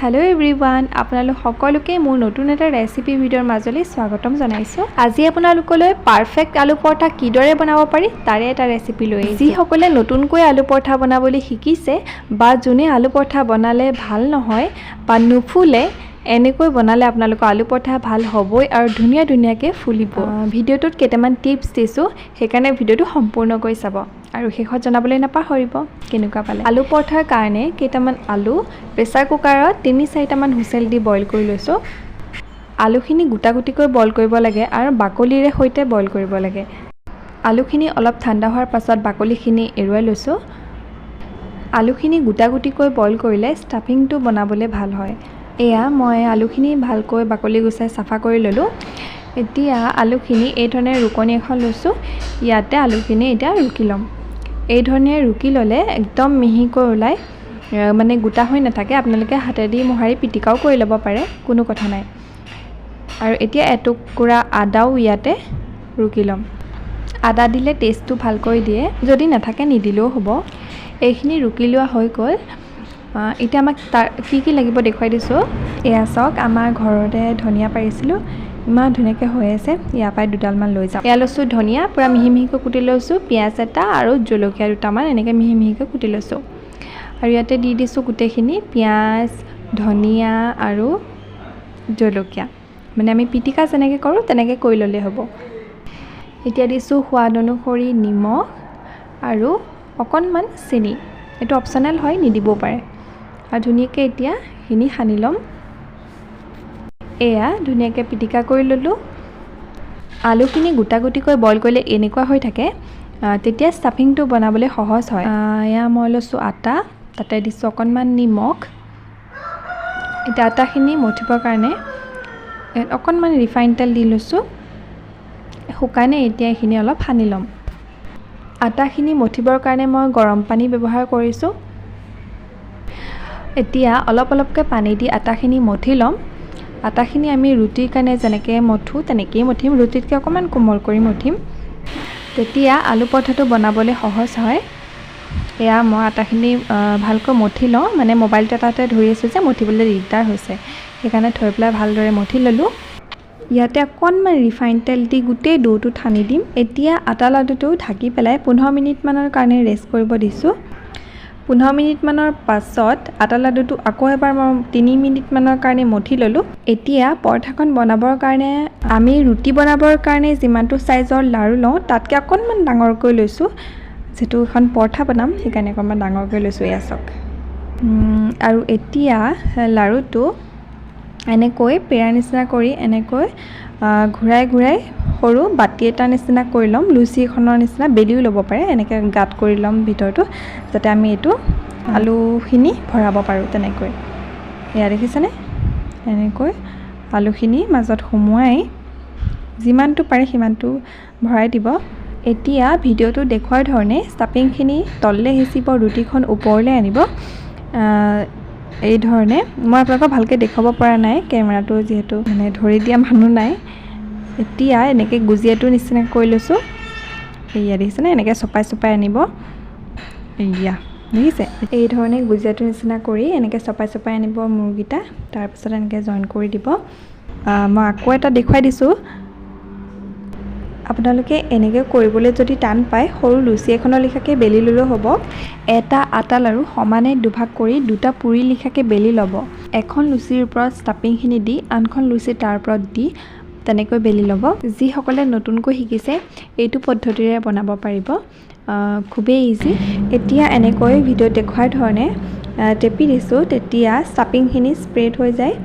Hello everyone, আপোনালোক সকলোকে মোৰ নতুন এটা ৰেচিপি ভিডিঅ'ৰ মাজলৈ স্বাগতম জনাইছো। আজি আপোনালোকলৈ পাৰফেক্ট আলু পৰঠা কিদৰে বনাব পাৰি তাৰে এটা ৰেচিপি লৈ আহিছো। যিসকলে নতুনকৈ আলু পৰঠা বনাবলৈ শিকিছে বা যোনে আলু পৰঠা বনালে ভাল নহয় বা নুফুলে এনেকৈ বনালে আপোনালোকৰ আলু পৰঠা ভাল হ'বই আৰু ধুনীয়াকৈ ফুলিব। ভিডিঅ'টোত কেইটামান টিপছ দিছো, সেইকাৰণে ভিডিঅ'টো সম্পূৰ্ণকৈ চাব আৰু শেষত জনাবলৈ নাপাহৰিব কেনেকুৱা পালে। আলু পৰঠাৰ কাৰণে কেইটামান আলু প্ৰেছাৰ কুকাৰত ৩-৪টা মান হুইচেল দি বইল কৰি লৈছো। আলুখিনি গোটা-গুটিকৈ বইল কৰিব লাগে আৰু বাকলিৰে সৈতে বইল কৰিব লাগে। আলুখিনি অলপ ঠাণ্ডা হোৱাৰ পাছত বাকলিখিনি এৰুৱাই লৈছো। আলুখিনি গোটা-গুটিকৈ বইল কৰিলে ষ্টাফিংটো বনাবলৈ ভাল হয়। এয়া মই আলুখিনি ভালকৈ বাকলি গুচাই চাফা কৰি ল'লোঁ। এতিয়া আলুখিনি এই ধৰণে ৰুকনি এখন লৈছোঁ। ইয়াতে আলুখিনি এতিয়া ৰুকি ল'ম। এই ধৰণে ৰুকি ল'লে একদম মিহিকৈ ওলাই, মানে গোটা হৈ নাথাকে। আপোনালোকে হাতেদি মোহাৰি পিটিকাও কৰি ল'ব পাৰে, কোনো কথা নাই। আৰু এতিয়া এটুকুৰা আদাও ইয়াতে ৰুকি ল'ম। আদা দিলে টেষ্টটো ভালকৈ দিয়ে, যদি নাথাকে নিদিলেও হ'ব। এইখিনি ৰুকি লোৱা হৈ গ'ল। এতিয়া আমাক তাৰ কি লাগিব দেখুৱাই দিছোঁ। এয়া চাওক, আমাৰ ঘৰতে ধনিয়া পাৰিছিলোঁ, ইমান ধুনীয়াকৈ হৈ আছে। ইয়াৰ পৰাই দুডালমান লৈ যাওঁ। এয়া লৈছোঁ ধনিয়া, পূৰা মিহিকৈ কুটি লৈছোঁ। পিঁয়াজ এটা আৰু জলকীয়া দুটামান এনেকৈ মিহিকৈ কুটি লৈছোঁ। আৰু ইয়াতে দি দিছোঁ গোটেইখিনি পিঁয়াজ, ধনিয়া আৰু জলকীয়া। মানে আমি পিটিকা যেনেকৈ কৰোঁ তেনেকৈ কৰি ল'লেই হ'ব। এতিয়া দিছোঁ সোৱাদ অনুসৰি নিমখ আৰু অকণমান চেনি। এইটো অপশ্যনেল হয়, নিদিবও পাৰে। আৰু ধুনীয়াকৈ এতিয়া সেইখিনি সানি ল'ম। এয়া ধুনীয়াকৈ পিটিকা কৰি ল'লোঁ। আলুখিনি গোটা-গুটিকৈ বইল কৰিলে এনেকুৱা হৈ থাকে, তেতিয়া ষ্টাফিংটো বনাবলৈ সহজ হয়। এয়া মই লৈছোঁ আটা, তাতে দিছোঁ অকণমান নিমখ। এতিয়া আটাখিনি মঠিবৰ কাৰণে অকণমান ৰিফাইন তেল দি লৈছোঁ। শুকানে এতিয়া এইখিনি অলপ সানি ল'ম। আটাখিনি মঠিবৰ কাৰণে মই গৰম পানী ব্যৱহাৰ কৰিছোঁ। এতিয়া অলপকৈ পানী দি আটাখিনি মঠি ল'ম। আটাখিনি আমি ৰুটিৰ কাৰণে যেনেকৈ মঠোঁ তেনেকৈয়ে মঠিম, ৰুটিতকৈ অকণমান কোমল কৰি মঠিম। তেতিয়া আলু পৰঠাটো বনাবলৈ সহজ হয়। এয়া মই আটাখিনি ভালকৈ মঠি লওঁ, মানে মোবাইলটো এটাতে ধৰি আছোঁ যে মঠিবলৈ দিগদাৰ হৈছে, সেইকাৰণে থৈ পেলাই ভালদৰে মঠি ল'লোঁ। ইয়াতে অকণমান ৰিফাইন তেল দি গোটেই ডোটোত সানি দিম। এতিয়া আটা লাডুটো ঢাকি পেলাই 15 মিনিটমানৰ কাৰণে ৰেষ্ট কৰিব দিছোঁ। 15 মিনিটমানৰ পাছত আটা লাডুটো আকৌ এবাৰ মই 3 মিনিটমানৰ কাৰণে মঠি ল'লোঁ। এতিয়া পৰঠাখন বনাবৰ কাৰণে আমি ৰুটি বনাবৰ কাৰণে যিমানটো চাইজৰ লাড়ু লওঁ তাতকৈ অকণমান ডাঙৰকৈ লৈছোঁ। যিহেতু এখন পৰঠা বনাম সেইকাৰণে অকণমান ডাঙৰকৈ লৈছোঁ। এয়া চাওক। আৰু এতিয়া লাড়ুটো এনেকৈ পেৰাৰ নিচিনা কৰি এনেকৈ ঘূৰাই সৰু বাতি এটাৰ নিচিনা কৰি ল'ম। লুচি এখনৰ নিচিনা বেলিও ল'ব পাৰে। এনেকৈ গাঁত কৰি ল'ম ভিতৰটো, যাতে আমি এইটো আলুখিনি ভৰাব পাৰোঁ তেনেকৈ। এয়া দেখিছেনে? এনেকৈ আলুখিনি মাজত সুমুৱাই যিমানটো পাৰে সিমানটো ভৰাই দিব। এতিয়া ভিডিঅ'টো দেখুৱাৰ ধৰণে ষ্টাফিংখিনি তললৈ হেঁচিব, ৰুটিখন ওপৰলৈ আনিব। এই ধৰণে মই আপোনালোকক ভালকৈ দেখুৱাব পৰা নাই, কেমেৰাটো যিহেতু মানে ধৰি দিয়া মানুহ নাই। এতিয়া এনেকৈ গুজিয়াটোৰ নিচিনা কৰি লৈছোঁ। এয়া দেখিছেনে? এনেকৈ চপাই আনিব। এয়া দেখিছে? এই ধৰণে গুজিয়াটোৰ নিচিনা কৰি এনেকৈ চপাই আনিব মূৰকেইটা। তাৰপিছত এনেকৈ জইন কৰি দিব। মই আকৌ এটা দেখুৱাই দিছোঁ। আপোনালোকে এনেকৈ কৰিবলৈ যদি টান পায় সৰু লুচি এখনৰ লিখাকৈ বেলি ল'লেও হ'ব। এটা আটা লাড়ু সমানে দুভাগ কৰি 2টা পুৰি লিখাকৈ বেলি ল'ব। এখন লুচিৰ ওপৰত ষ্টাফিংখিনি দি আনখন লুচি তাৰ ওপৰত দি তেনেকৈ বেলি ল'ব। যিসকলে নতুনকৈ শিকিছে এইটো পদ্ধতিৰে বনাব পাৰিব, খুবেই ইজি। এতিয়া এনেকৈ ভিডিঅ'ত দেখুৱাৰ ধৰণে টেপি দিছোঁ, তেতিয়া ষ্টাফিংখিনি স্প্ৰেড হৈ যায়।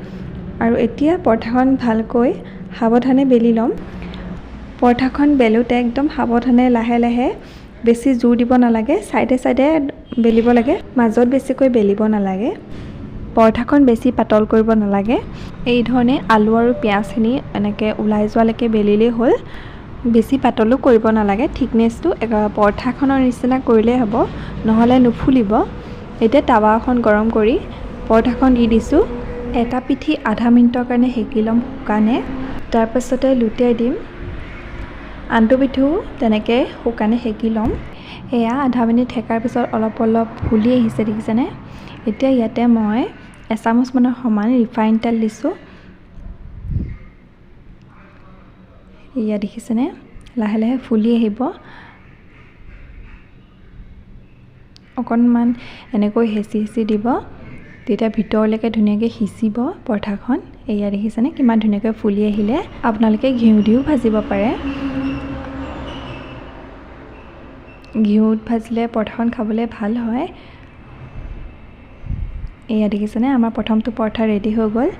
আৰু এতিয়া পৰঠাখন ভালকৈ সাৱধানে বেলি ল'ম। পৰঠাখন বেলোতে একদম সাৱধানে লাহে বেছি জোৰ দিব নালাগে, চাইডে বেলিব লাগে, মাজত বেছিকৈ বেলিব নালাগে। পৰঠাখন বেছি পাতল কৰিব নালাগে। এই ধৰণে আলু আৰু পিঁয়াজখিনি এনেকৈ ওলাই যোৱালৈকে বেলিলেই হ'ল। বেছি পাতলো কৰিব নালাগে। থিকনেছটো পৰঠাখনৰ নিচিনা কৰিলেই হ'ব, নহ'লে নুফুলিব। এতিয়া টাৱা এখন গৰম কৰি পৰঠাখন দি দিছোঁ। এটা পিঠি আধা মিনিটৰ কাৰণে সেকি ল'ম শুকানে, তাৰপাছতে লুটিয়াই দিম। আনটো পিঠিও তেনেকৈ শুকানে সেকি ল'ম। এয়া আধা মিনিট সেকাৰ পিছত অলপ ফুলি আহিছে দেখিছেনে? এতিয়া ইয়াতে মই এচামুচমানৰ সমান ৰিফাইন তেল দিছোঁ। এয়া দেখিছেনে, লাহে লাহে ফুলি আহিব। অকণমান এনেকৈ হেঁচি হেঁচি দিব, তেতিয়া ভিতৰলৈকে ধুনীয়াকৈ সিঁচিব পৰঠাখন। এয়া দেখিছেনে কিমান ধুনীয়াকৈ ফুলি আহিলে। আপোনালোকে ঘিউ দিও ভাজিব পাৰে। ঘিউত ভাজিলে পৰঠাখন খাবলৈ ভাল হয়। এয়া দেখিছেনে আমাৰ প্ৰথমটো পৰঠা ৰেডি হৈ গ'ল।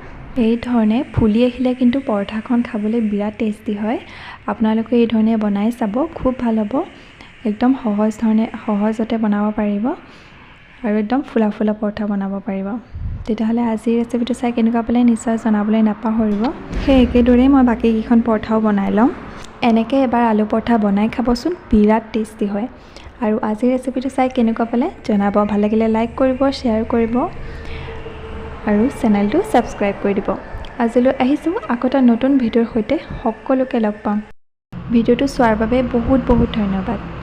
এই ধৰণে ফুলি আহিলে কিন্তু পৰঠাখন খাবলৈ বিৰাট টেষ্টি হয়। আপোনালোকে এই ধৰণে বনাই চাব, খুব ভাল হ'ব। একদম সহজতে বনাব পাৰিব আৰু একদম ফুলা ফুলা পৰঠা বনাব পাৰিব। তেতিয়াহ'লে আজিৰ ৰেচিপিটো চাই কেনেকুৱা পালে নিশ্চয় জনাবলৈ নাপাহৰিব। সেই একেদৰেই মই বাকীকেইখন পৰঠাও বনাই ল'ম। এনেকৈ এবাৰ আলু পৰঠা বনাই খাবচোন, বিৰাট টেষ্টি হয়। আৰু আজিৰ ৰেচিপিটো চাই কেনেকুৱা পালে জনাব। ভাল লাগিলে লাইক কৰিব, শ্বেয়াৰ কৰিব আৰু চেনেলটো ছাবস্ক্ৰাইব কৰি দিব। আজিলৈ আহিছোঁ আকৌ এটা নতুন ভিডিঅ'ৰ সৈতে। সকলোকে লগ পাম। ভিডিঅ'টো চোৱাৰ বাবে বহুত বহুত ধন্যবাদ।